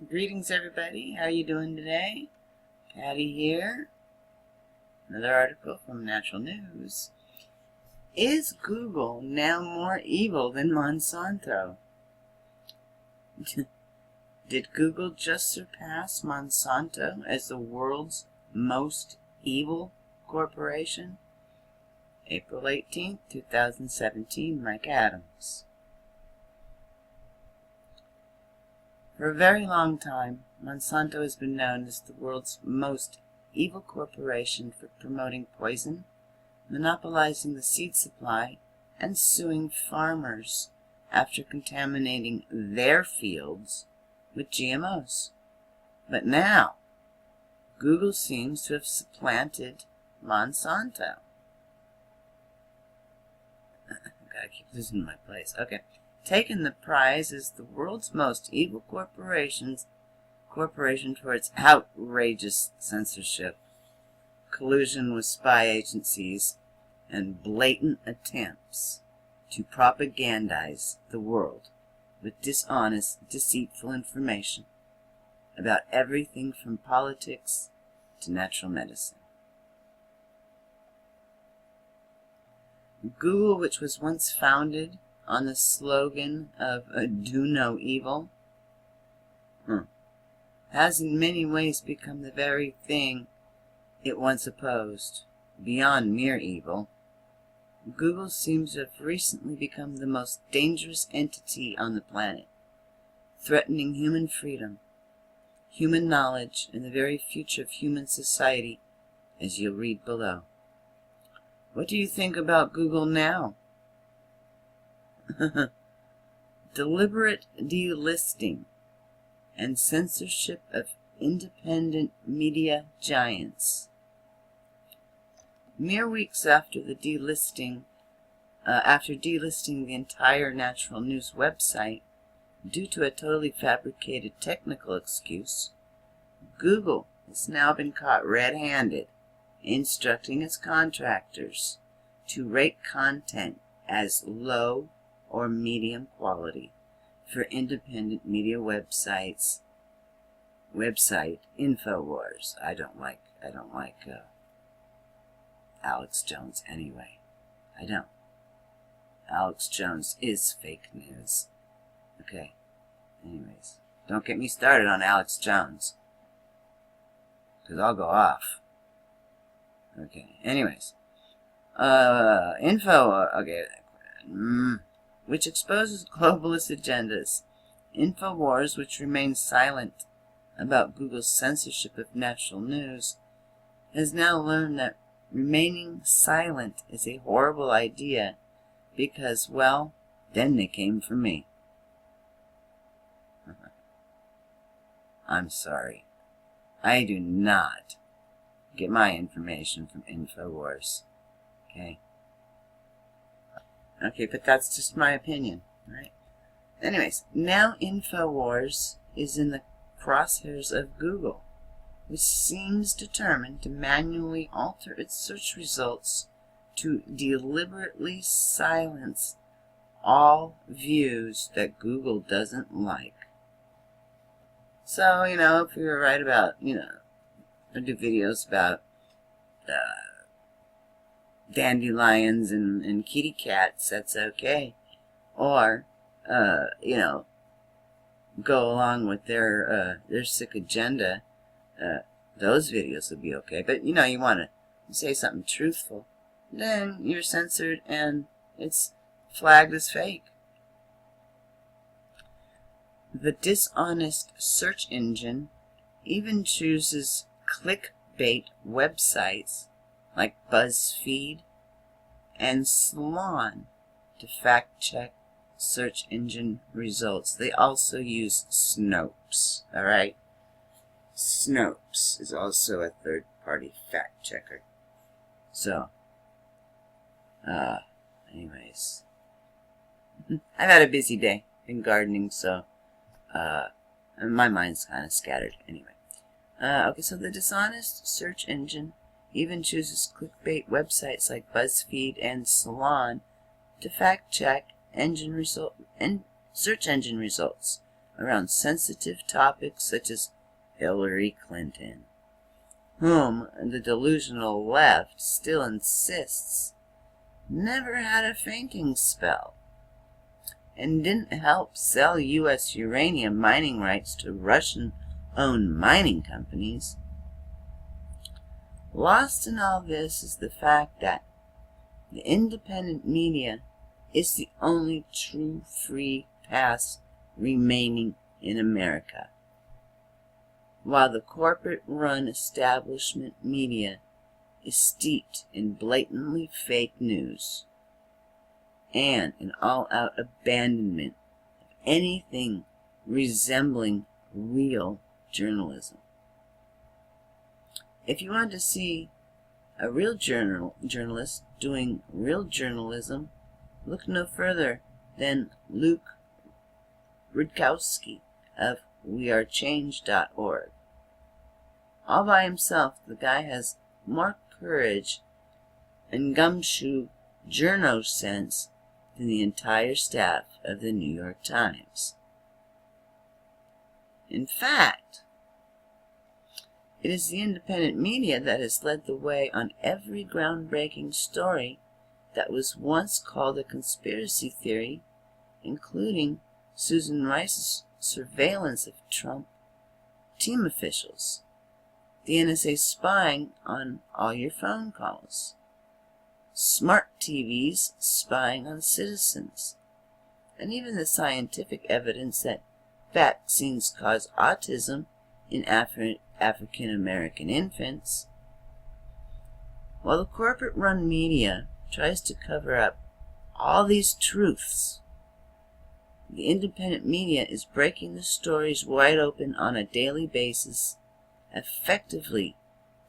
Greetings, everybody. How you doing today? Patty here. Another article from Natural News. Is Google now more evil than Monsanto? Did Google just surpass Monsanto as the world's most evil corporation? April 18th, 2017, Mike Adams. For a very long time, Monsanto has been known as the world's most evil corporation for promoting poison, monopolizing the seed supply, and suing farmers after contaminating their fields with GMOs. But now, Google seems to have supplanted Monsanto. Gotta keep losing my place. Okay. Taken the prize as the world's most evil corporation for its outrageous censorship, collusion with spy agencies, and blatant attempts to propagandize the world with dishonest, deceitful information about everything from politics to natural medicine. Google, which was once founded on the slogan of "Do No Evil," has in many ways become the very thing it once opposed. Beyond mere evil, Google seems to have recently become the most dangerous entity on the planet, threatening human freedom, human knowledge, and the very future of human society, as you'll read below. What do you think about Google now? Deliberate delisting and censorship of independent media giants. Mere weeks after delisting the entire Natural News website due to a totally fabricated technical excuse, Google has now been caught red-handed instructing its contractors to rate content as low or medium quality for independent media website InfoWars. I don't like Alex Jones anyway. I don't. Alex Jones is fake news. Okay. Anyways, don't get me started on Alex Jones, because I'll go off. Okay. Anyways, which exposes globalist agendas. InfoWars, which remains silent about Google's censorship of Natural News, has now learned that remaining silent is a horrible idea because, well, then they came for me. I'm sorry. I do not get my information from InfoWars. Okay? Okay, but that's just my opinion, right? Anyways, now InfoWars is in the crosshairs of Google, which seems determined to manually alter its search results to deliberately silence all views that Google doesn't like. So, if we were right about, I do videos about dandelions and kitty cats, that's okay. Or, go along with their sick agenda, those videos would be okay. But, you want to say something truthful, then you're censored and it's flagged as fake. The dishonest search engine even chooses clickbait websites like BuzzFeed and Salon to fact-check search engine results. They also use Snopes, alright? Snopes is also a third-party fact-checker. So, anyways. I've had a busy day. Been gardening, so, and my mind's kind of scattered anyway. Okay, so the dishonest search engine even chooses clickbait websites like BuzzFeed and Salon to fact-check search engine results. around sensitive topics such as Hillary Clinton, whom the delusional left still insists never had a fainting spell and didn't help sell U.S. uranium mining rights to Russian-owned mining companies. Lost in all this is the fact that the independent media is the only true free pass remaining in America, while the corporate-run establishment media is steeped in blatantly fake news and an all-out abandonment of anything resembling real journalism. If you want to see a real journalist doing real journalism, look no further than Luke Rudkowski of wearechange.org. All by himself, the guy has more courage and gumshoe journo sense than the entire staff of the New York Times. In fact, it is the independent media that has led the way on every groundbreaking story that was once called a conspiracy theory, including Susan Rice's surveillance of Trump team officials, the NSA spying on all your phone calls, smart TVs spying on citizens, and even the scientific evidence that vaccines cause autism in African American infants. While the corporate-run media tries to cover up all these truths, the independent media is breaking the stories wide open on a daily basis, effectively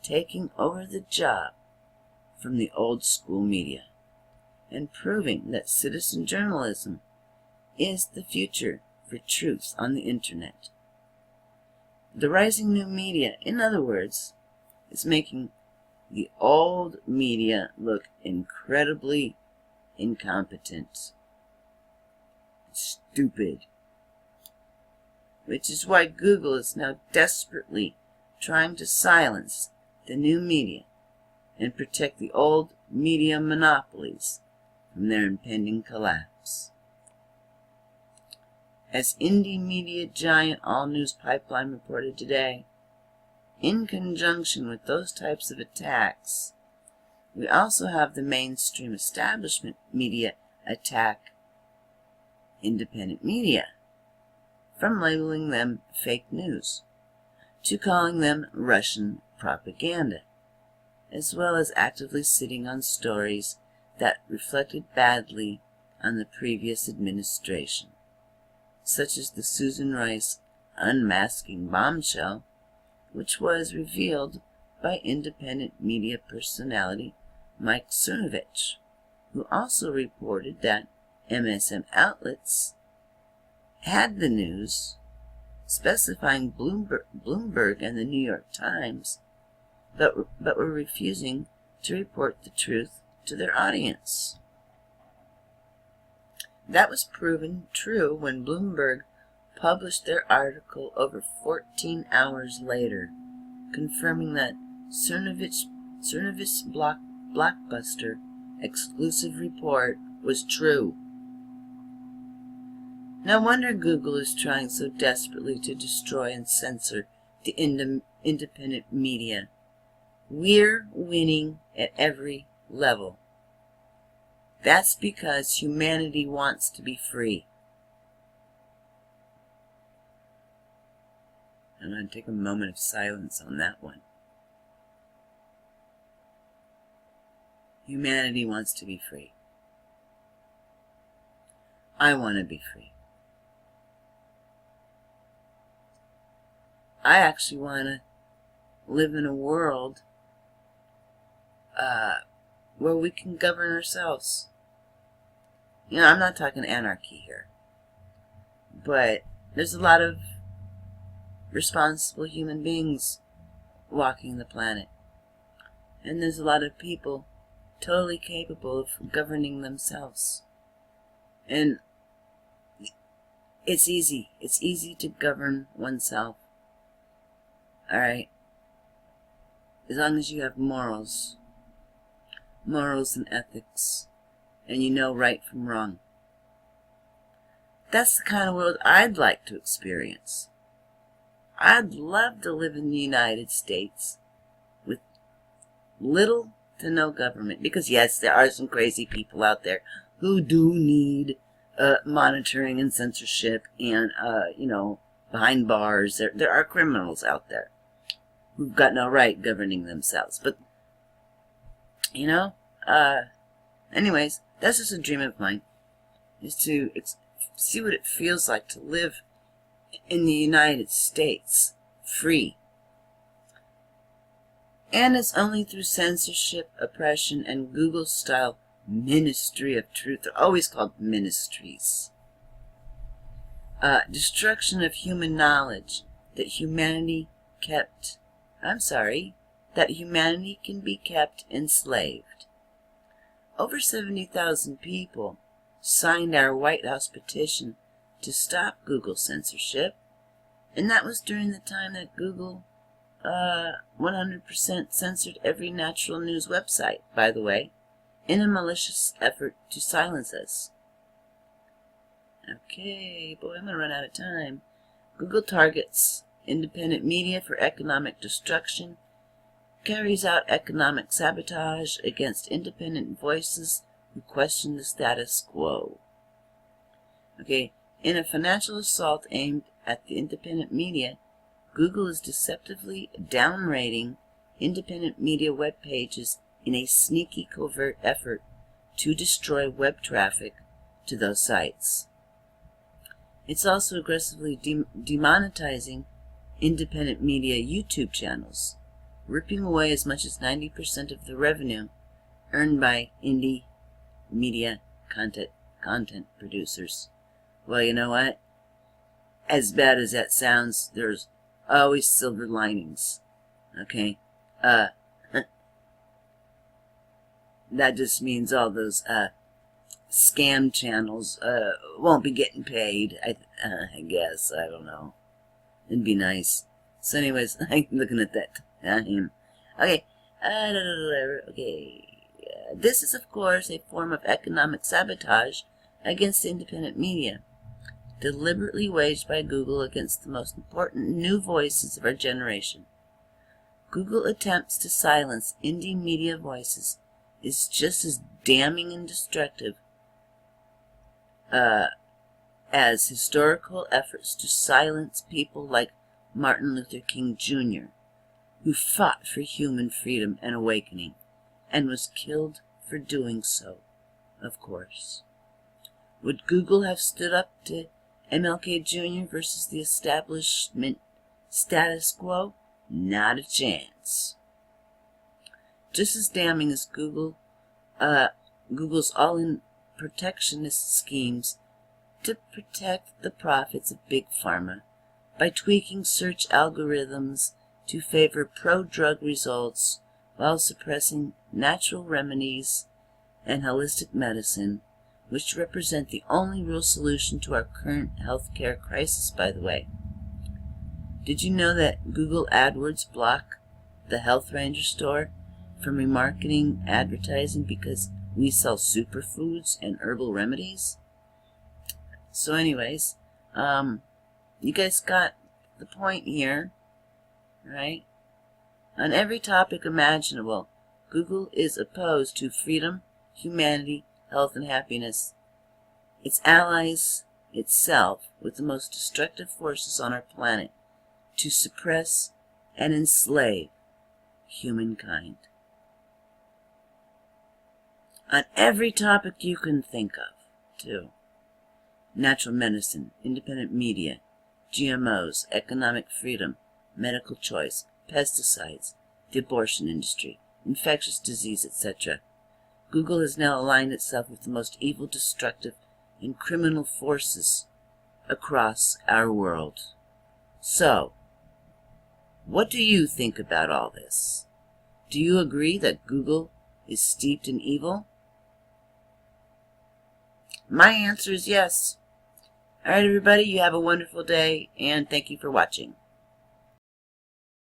taking over the job from the old school media and proving that citizen journalism is the future for truth on the internet. The rising new media, in other words, is making the old media look incredibly incompetent, stupid, which is why Google is now desperately trying to silence the new media and protect the old media monopolies from their impending collapse. As indie media giant All News Pipeline reported today, in conjunction with those types of attacks, we also have the mainstream establishment media attack independent media, from labeling them fake news to calling them Russian propaganda, as well as actively sitting on stories that reflected badly on the previous administration, such as the Susan Rice unmasking bombshell, which was revealed by independent media personality Mike Cernovich, who also reported that MSM outlets had the news specifying Bloomberg and the New York Times, but were refusing to report the truth to their audience. That was proven true when Bloomberg published their article over 14 hours later, confirming that Cernovich's blockbuster exclusive report was true. No wonder Google is trying so desperately to destroy and censor the independent media. We're winning at every level. That's because humanity wants to be free. I'm going to take a moment of silence on that one. Humanity wants to be free. I want to be free. I actually want to live in a world where we can govern ourselves. You know, I'm not talking anarchy here, but there's a lot of responsible human beings walking the planet, and there's a lot of people totally capable of governing themselves. And It's easy. It's easy to govern oneself. Alright? As long as you have morals and ethics, and you know right from wrong. That's the kind of world I'd like to experience. I'd love to live in the United States with little to no government. Because yes, there are some crazy people out there who do need monitoring and censorship and, behind bars. There are criminals out there who've got no right governing themselves. But, anyways, that's just a dream of mine, is to see what it feels like to live in the United States, free. And it's only through censorship, oppression, and Google-style ministry of truth. They're always called ministries. Destruction of human knowledge that humanity can be kept enslaved. Over 70,000 people signed our White House petition to stop Google censorship, and that was during the time that Google 100% censored every natural news website, by the way, in a malicious effort to silence us. Okay, boy, I'm going to run out of time. Google targets independent media for economic destruction, carries out economic sabotage against independent voices who question the status quo. Okay, in a financial assault aimed at the independent media, Google is deceptively downrating independent media web pages in a sneaky, covert effort to destroy web traffic to those sites. It's also aggressively demonetizing independent media YouTube channels, ripping away as much as 90% of the revenue earned by indie media content producers. Well, you know what? As bad as that sounds, there's always silver linings. Okay? That just means all those scam channels won't be getting paid. I guess. I don't know. It'd be nice. So anyways, I'm looking at that time. Okay. This is, of course, a form of economic sabotage against independent media, deliberately waged by Google against the most important new voices of our generation. Google attempts to silence indie media voices is just as damning and destructive as historical efforts to silence people like Martin Luther King Jr., who fought for human freedom and awakening, and was killed for doing so, of course. Would Google have stood up to MLK Jr. versus the establishment status quo? Not a chance. Just as damning as Google's all-in protectionist schemes to protect the profits of Big Pharma by tweaking search algorithms to favor pro-drug results while suppressing natural remedies and holistic medicine, which represent the only real solution to our current healthcare crisis, by the way. Did you know that Google AdWords block the Health Ranger store from remarketing advertising because we sell superfoods and herbal remedies? So anyways, you guys got the point here, right? On every topic imaginable, Google is opposed to freedom, humanity, health, and happiness. Its allies itself with the most destructive forces on our planet to suppress and enslave humankind. On every topic you can think of, too. Natural medicine, independent media, GMOs, economic freedom, medical choice, pesticides, the abortion industry, infectious disease, etc. Google has now aligned itself with the most evil, destructive, and criminal forces across our world. So, what do you think about all this? Do you agree that Google is steeped in evil? My answer is yes. Alright everybody, you have a wonderful day, and thank you for watching.